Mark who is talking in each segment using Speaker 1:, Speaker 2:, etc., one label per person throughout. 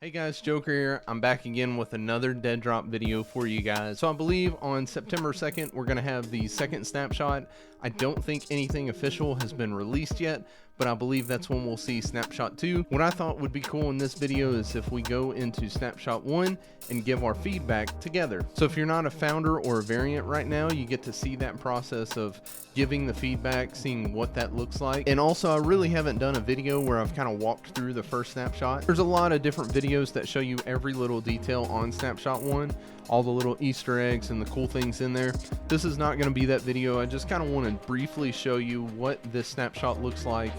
Speaker 1: Hey guys, Joker here. I'm back again with another Deadrop video for you guys. So I believe on September 2nd, we're gonna have the second snapshot. I don't think anything official has been released yet, but I believe that's when we'll see Snapshot 2. What I thought would be cool in this video is if we go into Snapshot 1 and give our feedback together. So if you're not a founder or a variant right now, you get to see that process of giving the feedback, seeing what that looks like. And also, I really haven't done a video where I've kind of walked through the first snapshot. There's a lot of different videos that show you every little detail on Snapshot 1, all the little Easter eggs and the cool things in there. This is not going to be that video. I just kind of want to briefly show you what this snapshot looks like,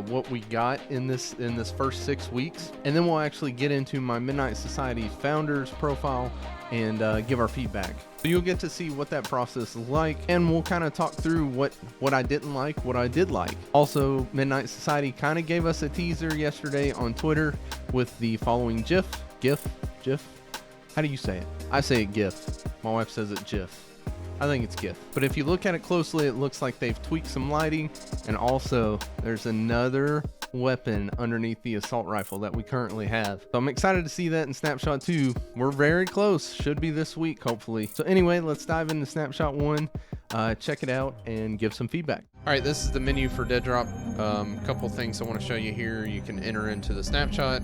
Speaker 1: what we got in this first 6 weeks, and then we'll actually get into my Midnight Society founders profile and give our feedback. So you'll get to see what that process is like, and we'll kind of talk through what I didn't like, what I did like. Also, Midnight Society kind of gave us a teaser yesterday on Twitter with the following GIF. How do you say it? I say it GIF. My wife says it GIF. I think it's GIF. But if you look at it closely, it looks like they've tweaked some lighting, and also there's another weapon underneath the assault rifle that we currently have. So I'm excited to see that in Snapshot 2. We're very close. Should be this week, hopefully. So anyway, let's dive into Snapshot 1, check it out, and give some feedback. All right, this is the menu for Deadrop. Couple things I want to show you here. You can enter into the snapshot,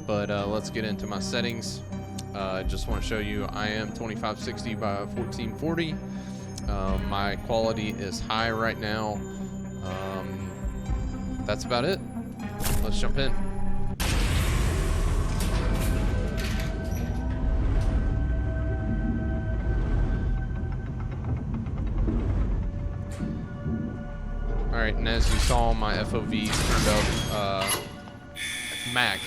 Speaker 1: but let's get into my settings. Just want to show you I am 2560 by 1440. My quality is high right now. That's about it. Let's jump in. Alright, and as you saw, my FOV turned up max.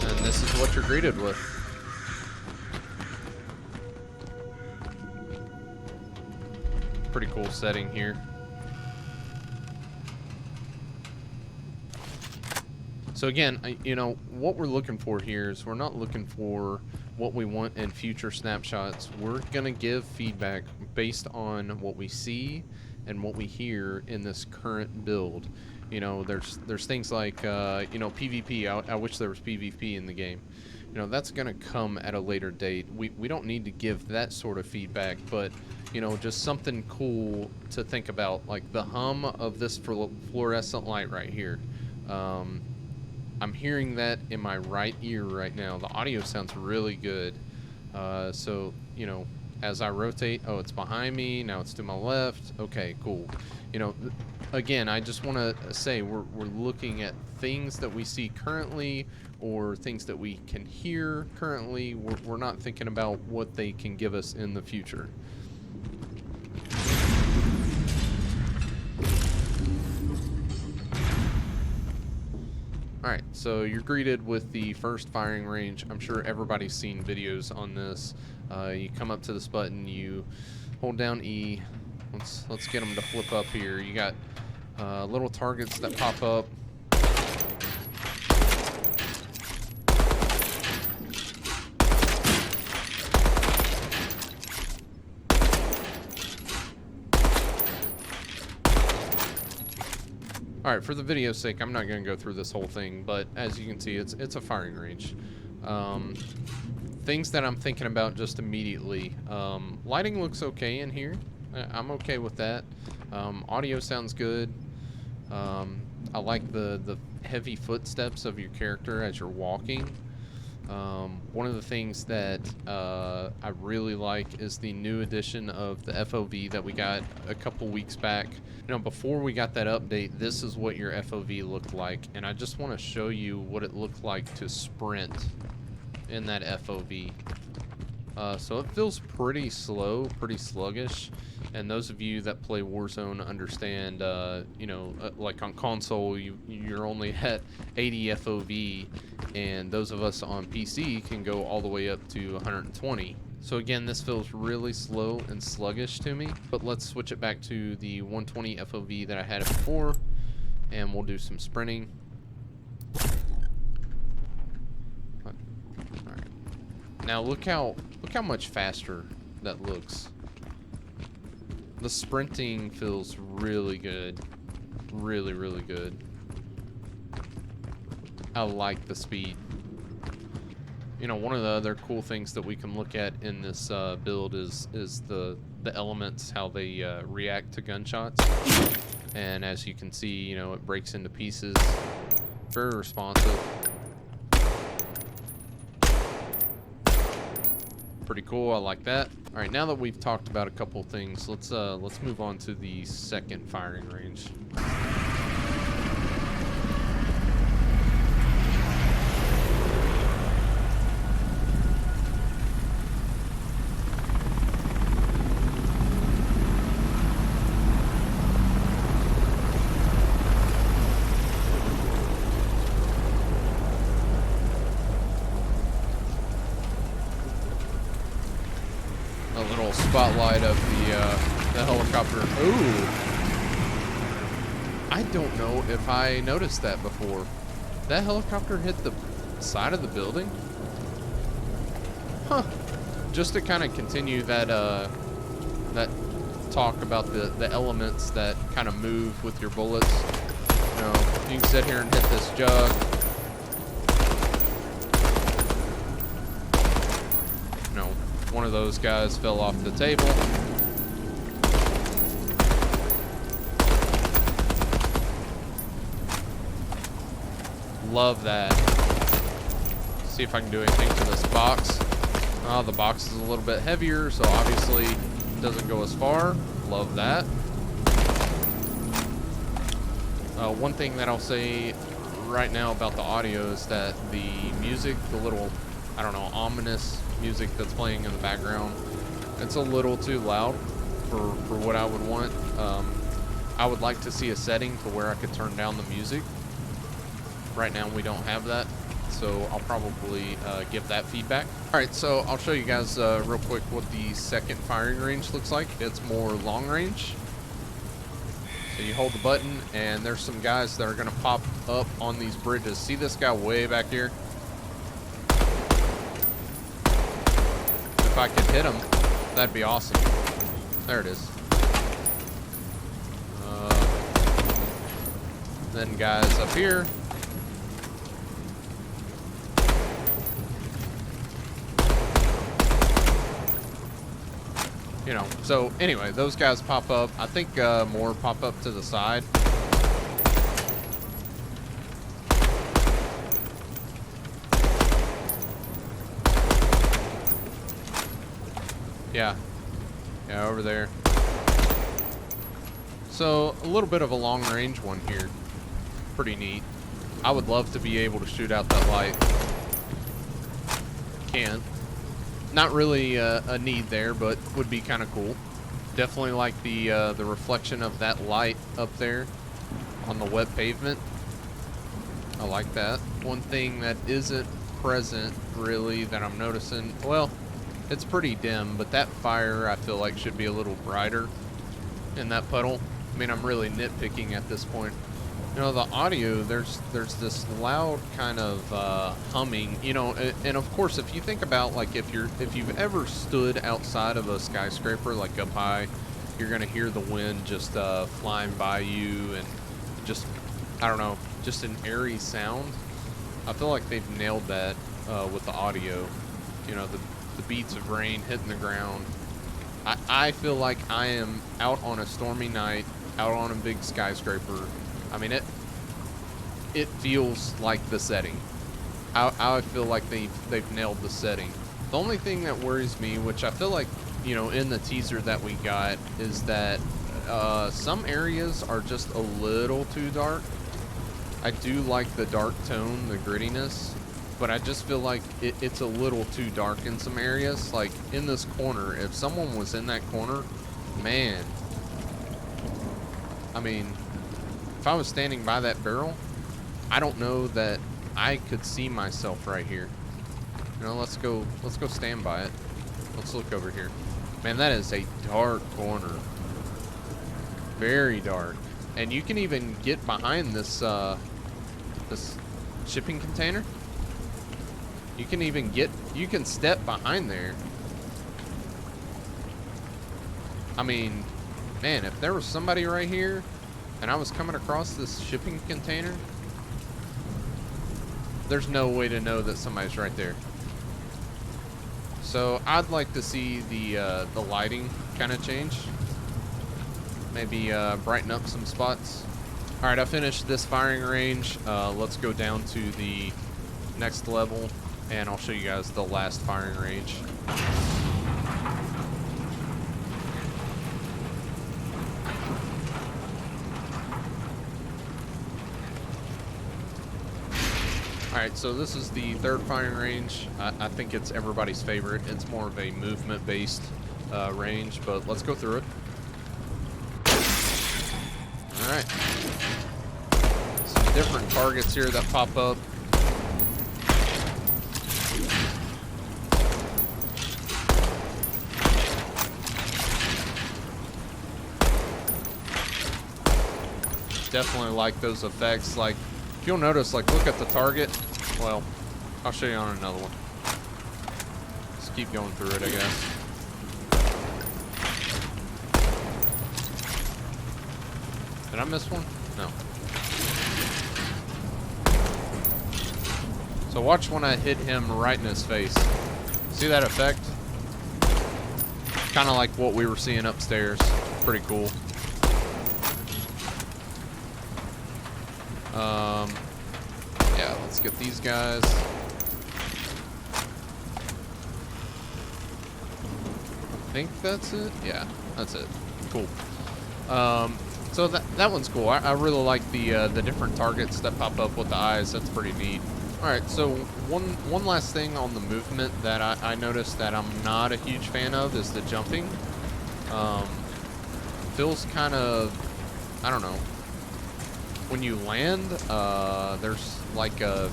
Speaker 1: And this is what you're greeted with. Pretty cool setting here. So again, you know, what we're looking for here is we're not looking for what we want in future snapshots. We're gonna give feedback based on what we see and what we hear in this current build. You know, there's things like, you know, PvP. I wish there was PvP in the game. You know, that's going to come at a later date. We don't need to give that sort of feedback, but, you know, just something cool to think about, like the hum of this fluorescent light right here. I'm hearing that in my right ear right now. The audio sounds really good. So, you know, as I rotate, oh, it's behind me, now it's to my left. Okay, cool. You know, again, I just want to say we're looking at things that we see currently or things that we can hear currently. We're not thinking about what they can give us in the future. Alright, so you're greeted with the first firing range. I'm sure everybody's seen videos on this. You come up to this button, you hold down E. Let's get them to flip up here. You got little targets that pop up. Alright, for the video's sake, I'm not going to go through this whole thing, but as you can see, it's a firing range. Things that I'm thinking about just immediately. Lighting looks okay in here. I'm okay with that. Audio sounds good. I like the heavy footsteps of your character as you're walking. One of the things that I really like is the new addition of the FOV that we got a couple weeks back. You know, before we got that update, this is what your FOV looked like, and I just want to show you what it looked like to sprint in that FOV. So it feels pretty slow, pretty sluggish, and those of you that play Warzone understand, you know, like on console, you're only at 80 FOV, and those of us on PC can go all the way up to 120. So again, this feels really slow and sluggish to me, but let's switch it back to the 120 FOV that I had it before, and we'll do some sprinting. Alright. Now look how much faster that looks. The sprinting feels really good. Really, really good. I like the speed. You know, one of the other cool things that we can look at in this build is the elements, how they react to gunshots. And as you can see, you know, it breaks into pieces. Very responsive. Pretty cool. I like that. All right, now that we've talked about a couple things, let's move on to the second firing range. Spotlight of the helicopter. Ooh, I don't know if I noticed that before. That helicopter hit the side of the building? Huh. Just to kind of continue that that talk about the elements that kind of move with your bullets. You know, you can sit here and hit this jug. No. One of those guys fell off the table. Love that. See if I can do anything to this box. The box is a little bit heavier, so obviously it doesn't go as far. Love that. One thing that I'll say right now about the audio is that the music, the little, I don't know, ominous music that's playing in the background, it's a little too loud for what I would want. I would like to see a setting to where I could turn down the music. Right now we don't have that, so I'll probably give that feedback. All right, so I'll show you guys real quick what the second firing range looks like. It's more long range. So you hold the button, and there's some guys that are gonna pop up on these bridges. See this guy way back here? If I could hit him, that'd be awesome. There it is. Then guys up here. You know, so anyway, those guys pop up. I think more pop up to the side. Yeah, over there. So a little bit of a long range one here. Pretty neat. I would love to be able to shoot out that light. Can't. Not really a need there, but would be kind of cool. Definitely like the reflection of that light up there on the wet pavement. I like that. One thing that isn't present really that I'm noticing, well, it's pretty dim, but that fire I feel like should be a little brighter in that puddle. I mean, I'm really nitpicking at this point. You know, the audio, there's this loud kind of humming, you know, and of course, if you think about, like, if you've ever stood outside of a skyscraper, like up high, you're gonna hear the wind just flying by you, and just, I don't know, just an airy sound. I feel like they've nailed that with the audio. You know, the beats of rain hitting the ground. I feel like I am out on a stormy night, out on a big skyscraper. I mean, it feels like the setting. I feel like they've nailed the setting. The only thing that worries me, which I feel like, you know, in the teaser that we got, is that some areas are just a little too dark. I do like the dark tone, the grittiness, but I just feel like it's a little too dark in some areas. Like in this corner, if someone was in that corner, man, I mean, if I was standing by that barrel, I don't know that I could see myself right here. You know, let's go stand by it. Let's look over here. Man, that is a dark corner. Very dark. And you can even get behind this this shipping container. You can step behind there. I mean, man, if there was somebody right here and I was coming across this shipping container, there's no way to know that somebody's right there. So I'd like to see the lighting kind of change. Maybe brighten up some spots. All right, I finished this firing range. Let's go down to the next level, and I'll show you guys the last firing range. Alright, so this is the third firing range. I think it's everybody's favorite. It's more of a movement-based range, but let's go through it. Alright. Some different targets here that pop up. Definitely like those effects. Like, if you'll notice, like, look at the target. Well, I'll show you on another one. Just keep going through it, I guess. Did I miss one? No. So watch when I hit him right in his face. See that effect? Kind of like what we were seeing upstairs. Pretty cool. Yeah, let's get these guys. I think that's it. Yeah, that's it. Cool. So that one's cool. I really like the different targets that pop up with the eyes. That's pretty neat. All right, so one last thing on the movement that I noticed that I'm not a huge fan of is the jumping. Feels kind of, I don't know. When you land, there's like a,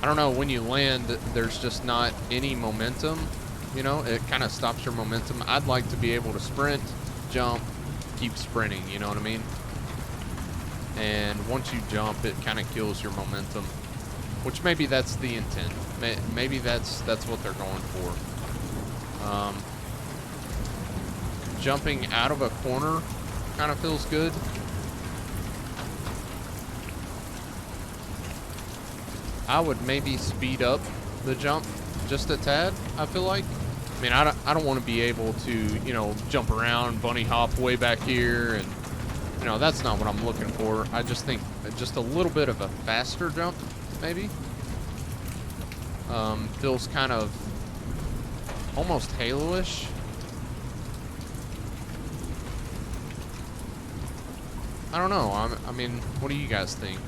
Speaker 1: I don't know, when you land, there's just not any momentum, you know, it kind of stops your momentum. I'd like to be able to sprint, jump, keep sprinting, you know what I mean? And once you jump, it kind of kills your momentum, which maybe that's the intent. Maybe that's what they're going for. Jumping out of a corner kind of feels good. I would maybe speed up the jump just a tad, I feel like. I mean, I don't want to be able to, you know, jump around, bunny hop way back here, and, you know, that's not what I'm looking for. I just think just a little bit of a faster jump, maybe. Feels kind of almost Halo-ish. I don't know. I mean, what do you guys think?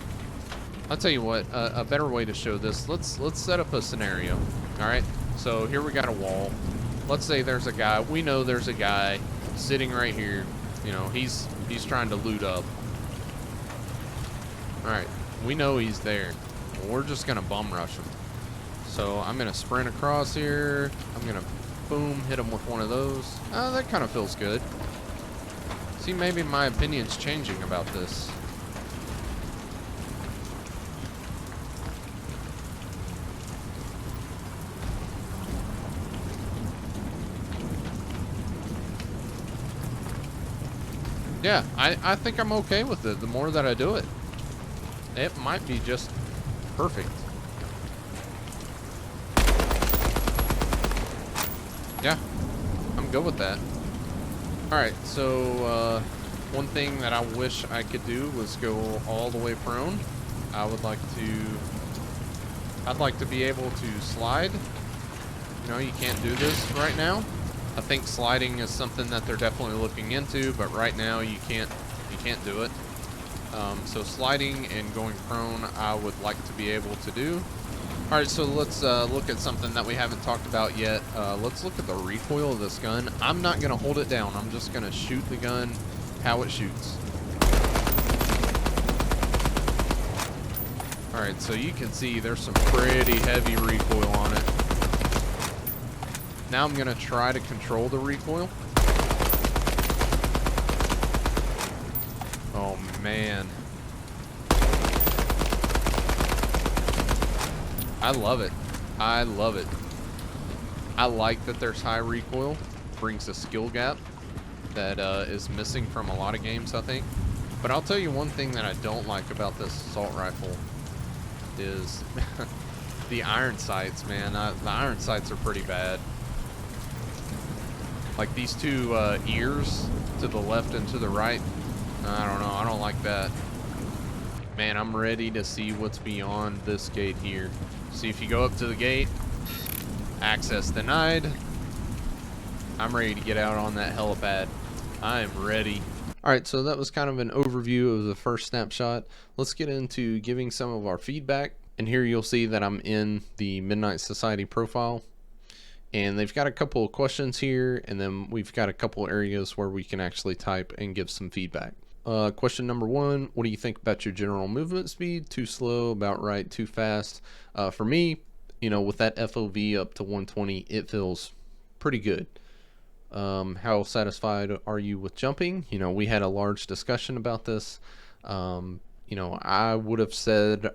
Speaker 1: I'll tell you what, a better way to show this, let's set up a scenario. All right, so here we got a wall. Let's say there's a guy, we know there's a guy sitting right here. You know, he's trying to loot up. All right, we know he's there. We're just gonna bum rush him. So I'm gonna sprint across here. I'm gonna, boom, hit him with one of those. That kind of feels good. See, maybe my opinion's changing about this. Yeah, I think I'm okay with it. The more that I do it, it might be just perfect. Yeah, I'm good with that. Alright, so one thing that I wish I could do was go all the way prone. I'd like to be able to slide. You know, you can't do this right now. I think sliding is something that they're definitely looking into, but right now you can't do it. So sliding and going prone, I would like to be able to do. All right, so let's look at something that we haven't talked about yet. Let's look at the recoil of this gun. I'm not gonna hold it down. I'm just gonna shoot the gun how it shoots. All right, so you can see there's some pretty heavy recoil on it. Now I'm gonna try to control the recoil. Oh man. I love it. I love it. I like that there's high recoil. Brings a skill gap that is missing from a lot of games, I think. But I'll tell you one thing that I don't like about this assault rifle. is the iron sights, man. The iron sights are pretty bad. Like these two ears to the left and to the right. I don't know. I don't like that. Man, I'm ready to see what's beyond this gate here. See, if you go up to the gate, access denied. I'm ready to get out on that helipad. I am ready. Alright, so that was kind of an overview of the first snapshot. Let's get into giving some of our feedback. And here you'll see that I'm in the Midnight Society profile. And they've got a couple of questions here, and then we've got a couple areas where we can actually type and give some feedback. Question number 1, what do you think about your general movement speed? Too slow, about right, too fast? For me, you know, with that FOV up to 120, it feels pretty good. How satisfied are you with jumping? You know, we had a large discussion about this. You know, I would have said,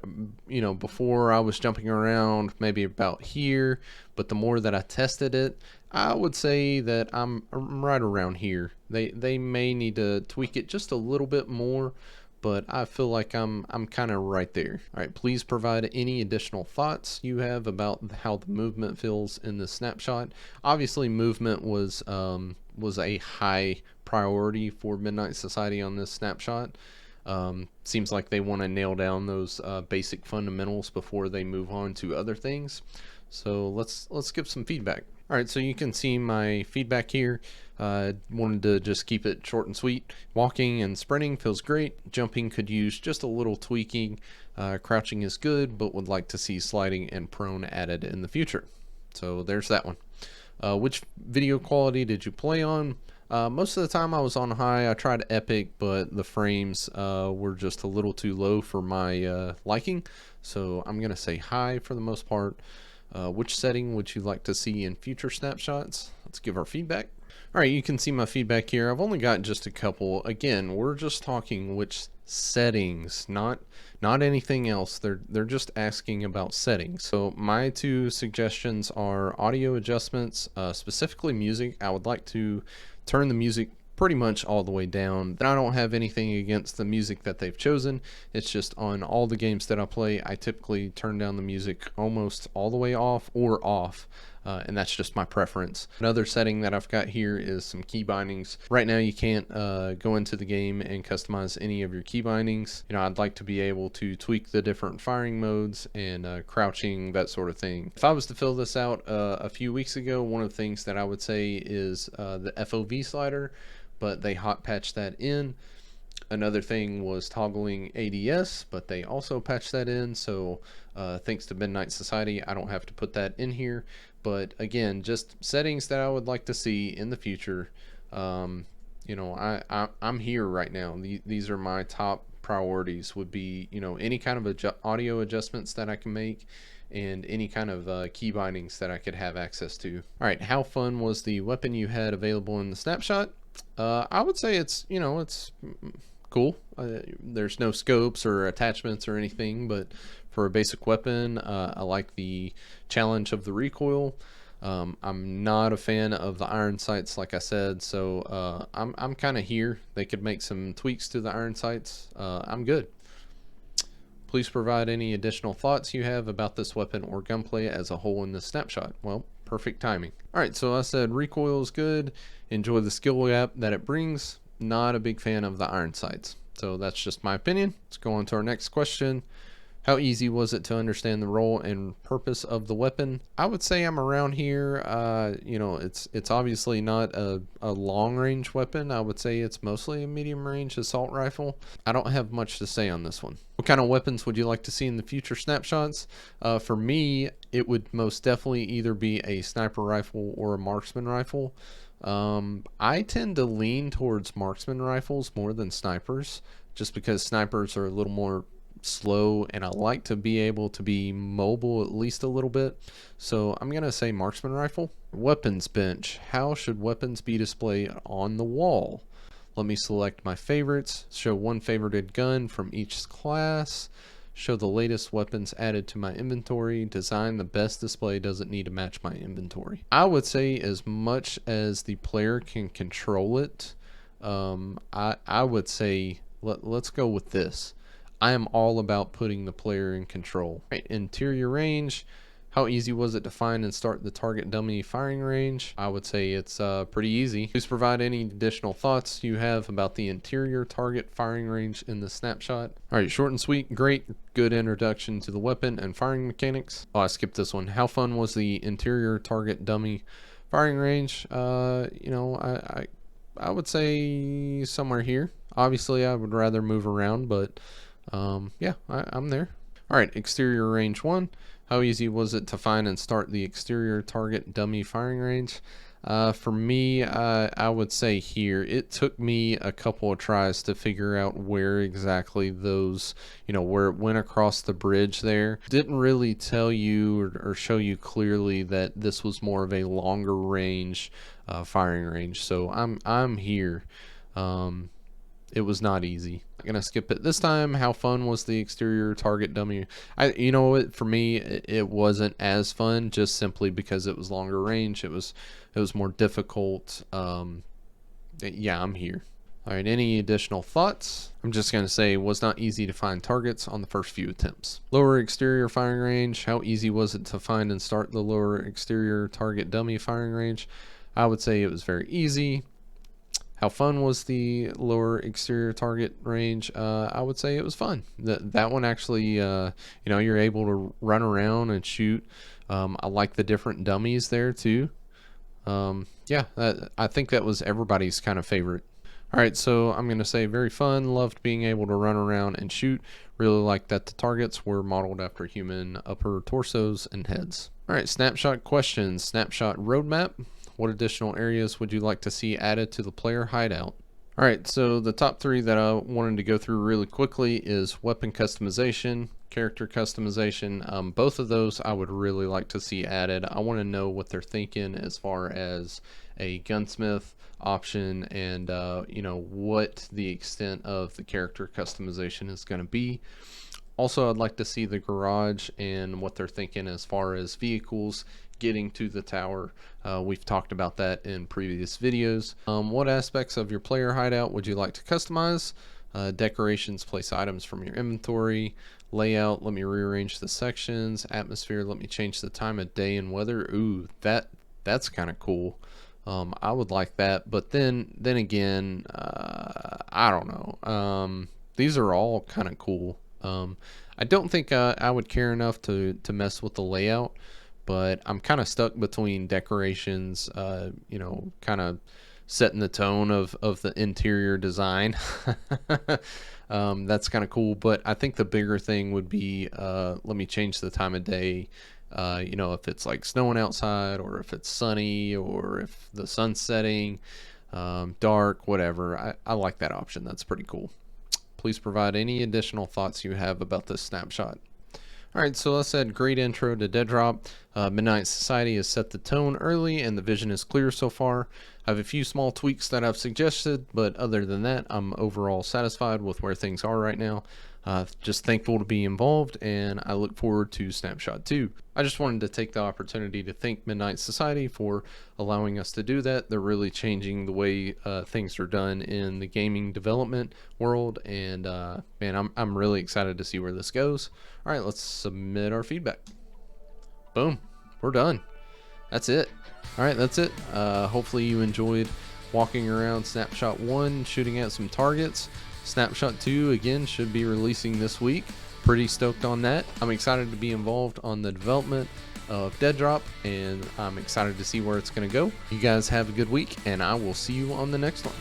Speaker 1: you know, before I was jumping around maybe about here, but the more that I tested it, I would say that I'm right around here. They may need to tweak it just a little bit more, but I feel like I'm kind of right there. All right, please provide any additional thoughts you have about how the movement feels in the snapshot. Obviously, movement was a high priority for Midnight Society on this snapshot. Seems like they want to nail down those basic fundamentals before they move on to other things. So let's give some feedback. All right, so you can see my feedback here. Wanted to just keep it short and sweet. Walking and sprinting feels great. Jumping could use just a little tweaking. Crouching is good, but would like to see sliding and prone added in the future. So there's that one. Which video quality did you play on? Most of the time I was on high. I tried epic, but the frames were just a little too low for my liking. So I'm going to say high for the most part. Which setting would you like to see in future snapshots? Let's give our feedback. All right, you can see my feedback here. I've only got just a couple. Again, we're just talking which settings, not anything else. They're just asking about settings. So my two suggestions are audio adjustments, specifically music. I would like to turn the music pretty much all the way down. I don't have anything against the music that they've chosen. It's just on all the games that I play, I typically turn down the music almost all the way off or off. And that's just my preference. Another setting that I've got here is some key bindings. Right now you can't go into the game and customize any of your key bindings. You know, I'd like to be able to tweak the different firing modes and crouching, that sort of thing. If I was to fill this out a few weeks ago, one of the things that I would say is the FOV slider, but they hot patched that in. Another thing was toggling ADS, but they also patched that in. So thanks to Midnight Society, I don't have to put that in here. But again, just settings that I would like to see in the future. You know, I'm here right now. These are my top priorities. Would be, you know, any kind of audio adjustments that I can make, and any kind of key bindings that I could have access to. All right, how fun was the weapon you had available in the snapshot? I would say it's, you know, it's cool. There's no scopes or attachments or anything, but for a basic weapon, I like the challenge of the recoil. I'm not a fan of the iron sights, like I said, so I'm kind of here. They could make some tweaks to the iron sights. I'm good. Please provide any additional thoughts you have about this weapon or gunplay as a whole in this snapshot. Well, perfect timing. All right, so I said recoil is good. Enjoy the skill gap that it brings. Not a big fan of the iron sights. So that's just my opinion. Let's go on to our next question. How easy was it to understand the role and purpose of the weapon? I would say I'm around here. You know, it's obviously not a long range weapon. I would say it's mostly a medium range assault rifle. I don't have much to say on this one. What kind of weapons would you like to see in the future snapshots? For me, it would most definitely either be a sniper rifle or a marksman rifle. I tend to lean towards marksman rifles more than snipers, just because snipers are a little more slow, and I like to be able to be mobile at least a little bit. So I'm gonna say marksman rifle. Weapons bench. How should weapons be displayed on the wall? Let me select my favorites. Show one favorited gun from each class. Show the latest weapons added to my inventory. Design the best display doesn't need to match my inventory. I would say as much as the player can control it, I would say let's go with this. I am all about putting the player in control. Right, interior range. How easy was it to find and start the target dummy firing range? I would say it's pretty easy. Please provide any additional thoughts you have about the interior target firing range in the snapshot. All right, short and sweet, great, good introduction to the weapon and firing mechanics. Oh, I skipped this one. How fun was the interior target dummy firing range? You know, I would say somewhere here. Obviously, I would rather move around, but yeah, I'm there. All right, exterior range 1. How easy was it to find and start the exterior target dummy firing range? For me, I would say here, it took me a couple of tries to figure out where exactly those, you know, where it went across the bridge there. Didn't really tell you or show you clearly that this was more of a longer range firing range. So I'm here. It was not easy. I'm gonna skip it this time. How fun was the exterior target dummy? You know what, for me it wasn't as fun, just simply because it was longer range. It was more difficult. Yeah, I'm here. All right, any additional thoughts? I'm just gonna say it was not easy to find targets on the first few attempts. Lower exterior firing range. How easy was it to find and start the lower exterior target dummy firing range? I would say it was very easy. How fun was the lower exterior target range? I would say it was fun. That one actually, you know, you're able to run around and shoot. I like the different dummies there too. Yeah, I think that was everybody's kind of favorite. All right, so I'm going to say very fun. Loved being able to run around and shoot. Really liked that the targets were modeled after human upper torsos and heads. All right, snapshot questions. Snapshot roadmap. What additional areas would you like to see added to the player hideout? All right, so the top 3 that I wanted to go through really quickly is weapon customization, character customization. Both of those I would really like to see added. I want to know what they're thinking as far as a gunsmith option and you know, what the extent of the character customization is going to be. Also, I'd like to see the garage and what they're thinking as far as vehicles getting to the tower. We've talked about that in previous videos. What aspects of your player hideout would you like to customize? Decorations, place items from your inventory. Layout, let me rearrange the sections. Atmosphere, let me change the time of day and weather. Ooh, that's kind of cool. I would like that, but then again, I don't know. These are all kind of cool. I don't think I would care enough to mess with the layout, but I'm kind of stuck between decorations, you know, kind of setting the tone of the interior design. That's kind of cool, but I think the bigger thing would be, let me change the time of day. You know, if it's like snowing outside, or if it's sunny, or if the sun's setting, dark, whatever. I like that option. That's pretty cool. Please provide any additional thoughts you have about this snapshot. All right, so I said great intro to Deadrop. Midnight Society has set the tone early and the vision is clear so far. I have a few small tweaks that I've suggested, but other than that, I'm overall satisfied with where things are right now. Just thankful to be involved, and I look forward to Snapshot 2. I just wanted to take the opportunity to thank Midnight Society for allowing us to do that. They're really changing the way things are done in the gaming development world, and man, I'm really excited to see where this goes. All right, let's submit our feedback. Boom, we're done. That's it. All right, that's it. Hopefully you enjoyed walking around Snapshot 1, shooting at some targets. Snapshot 2 again should be releasing this week. Pretty stoked on that. I'm excited to be involved on the development of Deadrop, and I'm excited to see where it's going to go. You guys have a good week, and I will see you on the next one.